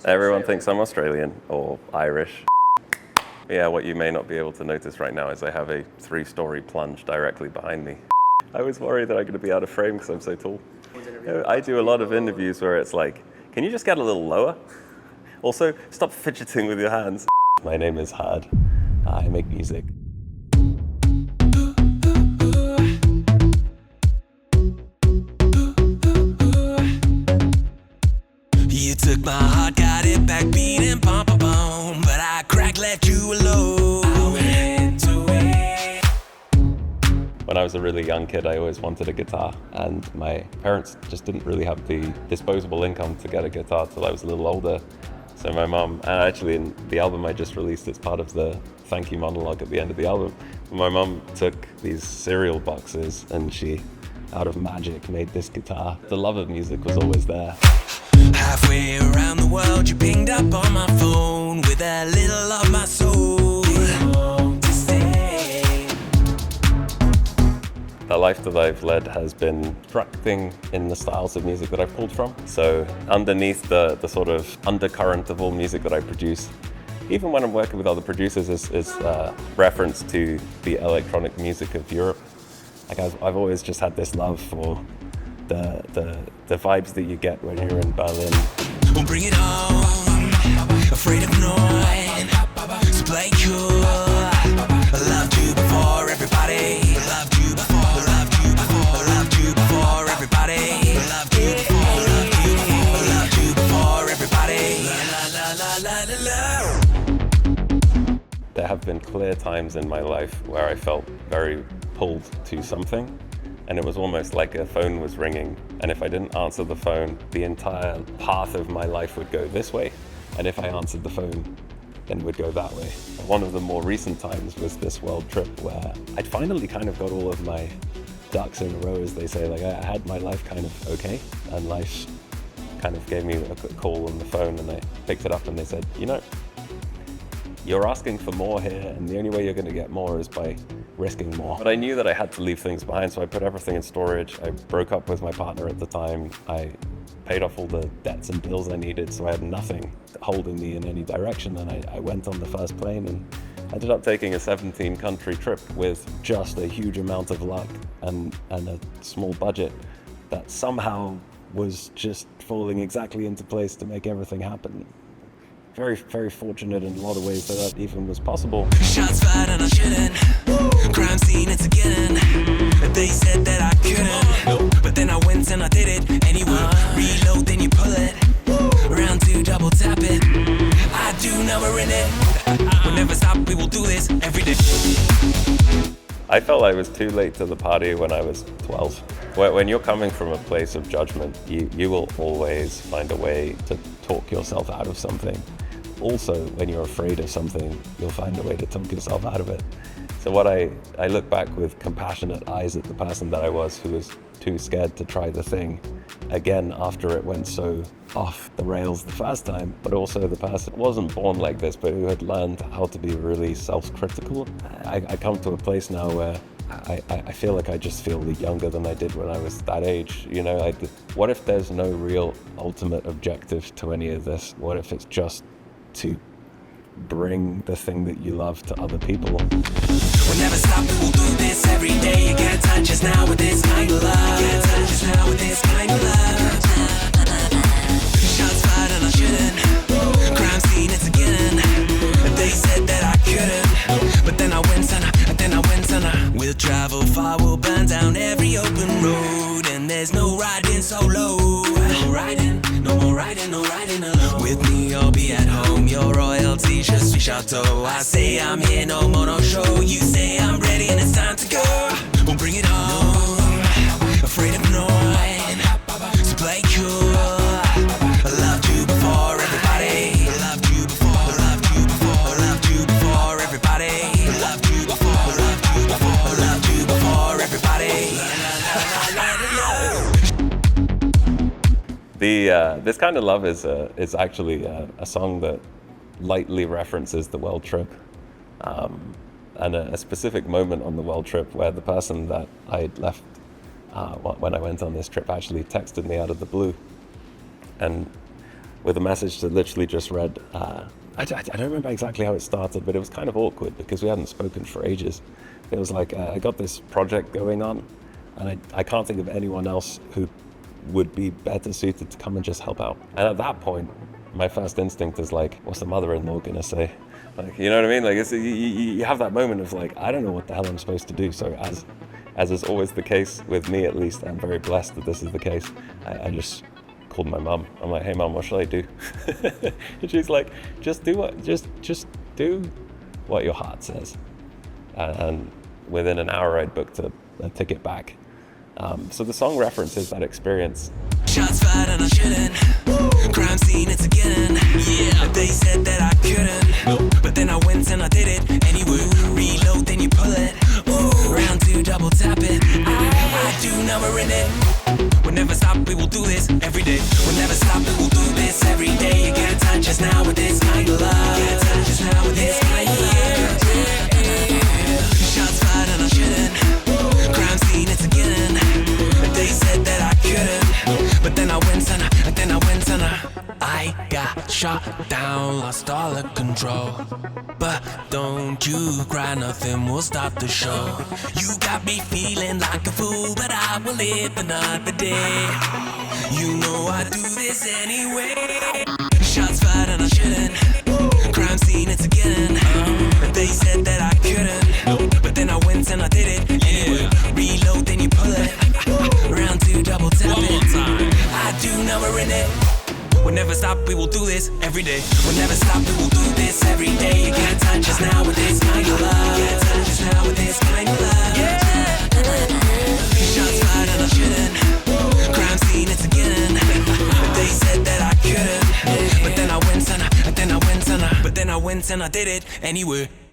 Everyone thinks I'm Australian or Irish. Yeah, what you may not be able to notice right now is I have a 3-story plunge directly behind me. I was worried that I'm going to be out of frame because I'm so tall. I do a lot of interviews where it's like, can you just get a little lower? Also, stop fidgeting with your hands. My name is HERDD. I make music. You took my heart, got it back beating, pum pum pum, but I cracked, left you alone. I went into it. When I was a really young kid, I always wanted a guitar, and my parents just didn't really have the disposable income to get a guitar till I was a little older. So my mum, and actually in the album I just released, it's part of the thank you monologue at the end of the album. My mum took these cereal boxes and she, out of magic, made this guitar. The love of music was always there. Halfway around the world, you pinged up on my phone with a little of my soul to stay. The life that I've led has been constructing in the styles of music that I've pulled from. So underneath the sort of undercurrent of all music that I produce, even when I'm working with other producers, is reference to the electronic music of Europe. Like I've always just had this love for the vibes that you get when you're in Berlin. We'll bring it on, afraid of noise, so play cool. I loved you before everybody. I loved you before, I loved you before, I loved you before everybody. I loved you before, I loved you before, I loved you before everybody. La la la la la la. There have been clear times in my life where I felt very pulled to something. And it was almost like a phone was ringing, and if I didn't answer the phone, the entire path of my life would go this way, and if I answered the phone, then it would go that way. One of the more recent times was this world trip where I'd finally kind of got all of my ducks in a row, as they say. Like I had my life kind of okay, and life kind of gave me a call on the phone, and I picked it up and they said, you know, you're asking for more here, and the only way you're going to get more is by risking more. But I knew that I had to leave things behind, so I put everything in storage. I broke up with my partner at the time. I paid off all the debts and bills I needed, so I had nothing holding me in any direction. And I went on the first plane and ended up taking a 17-country trip with just a huge amount of luck and a small budget that somehow was just falling exactly into place to make everything happen. Very, very fortunate in a lot of ways that even was possible. Shots fired and I shouldn't. Crime scene, it's again. They said that I couldn't, but then I went and I did it anyway. Reload, then you pull it. Round 2, double tap it. I do, now we're in it. We'll never stop, we will do this every day. I felt I was too late to the party when I was 12. When you're coming from a place of judgment, you will always find a way to talk yourself out of something. Also, when you're afraid of something, you'll find a way to talk yourself out of it. So what I look back with compassionate eyes at the person that I was, who was too scared to try the thing again after it went so off the rails the first time, but also the person wasn't born like this, but who had learned how to be really self-critical. I come to a place now where I feel like I just feel younger than I did when I was that age. You know, what if there's no real ultimate objective to any of this? What if it's just to bring the thing that you love to other people? We'll never stop, we'll do this every day. You can't touch us now with this kind of love. You can't touch us now with this kind of love. Shots fired and I shouldn't. Crime scene, it's again. They said that I couldn't, but then I went and we'll travel far, we'll burn down every open road, and there's no riding solo. No riding, no more riding, no riding alone. With me, I'll be at home. Your royalty, je suis chateau. I say I'm here, no more, no show. You say I'm ready, and it's time to go. We'll bring it on. Afraid of noise, so play cool. I loved you before everybody. I loved you before, I loved you before, I loved you before everybody. I loved you before, I loved you before, I loved you before everybody. This Kind of Love is actually a song that lightly references the world trip, and a specific moment on the world trip where the person that I left when I went on this trip actually texted me out of the blue, and with a message that literally just read, I don't remember exactly how it started, but it was kind of awkward because we hadn't spoken for ages. It was like, I got this project going on, and I can't think of anyone else who would be better suited to come and just help out. And at that point, my first instinct is like, what's the mother-in-law gonna say? Like, you know what I mean? Like, it's, you have that moment of like, I don't know what the hell I'm supposed to do. So as is always the case with me, at least, I'm very blessed that this is the case. I just called my mum. I'm like, hey mum, what should I do? And she's like, just do what your heart says. And within an hour, I'd booked a ticket back. So the song references that experience. Shots fired and I shouldn't. Crime scene, it's again. Yeah, they said that I couldn't. But then I went and I did it anyway. Reload, then you pull it. Round two, double tap it. I do, now we're in it. We'll never stop, we will do this every day. We'll never stop, we will do this every day. You can't touch us now with this kind of love. Can't touch us now with this kind of love. Shots fired and I shouldn't. Crime scene, it's again. They said that I couldn't, but then I went and I got shot down, lost all of control. But don't you cry, nothing will stop the show. You got me feeling like a fool, but I will live another day. You know I do this anyway. Shots fired and I shouldn't. Crime scene, it's again. They said that I couldn't, but then I went and I did it anyway. Reload, then you pull it. Round two, double tap it. I do, now we're in it. We'll never stop, we will do this every day. We'll never stop, we will do this every day. You can't touch us now with this kind of love. Can't touch us now with this kind of love. Shots fired and I shouldn't. Crime scene, it's again. They said that I couldn't, but then I went and I did it anyway.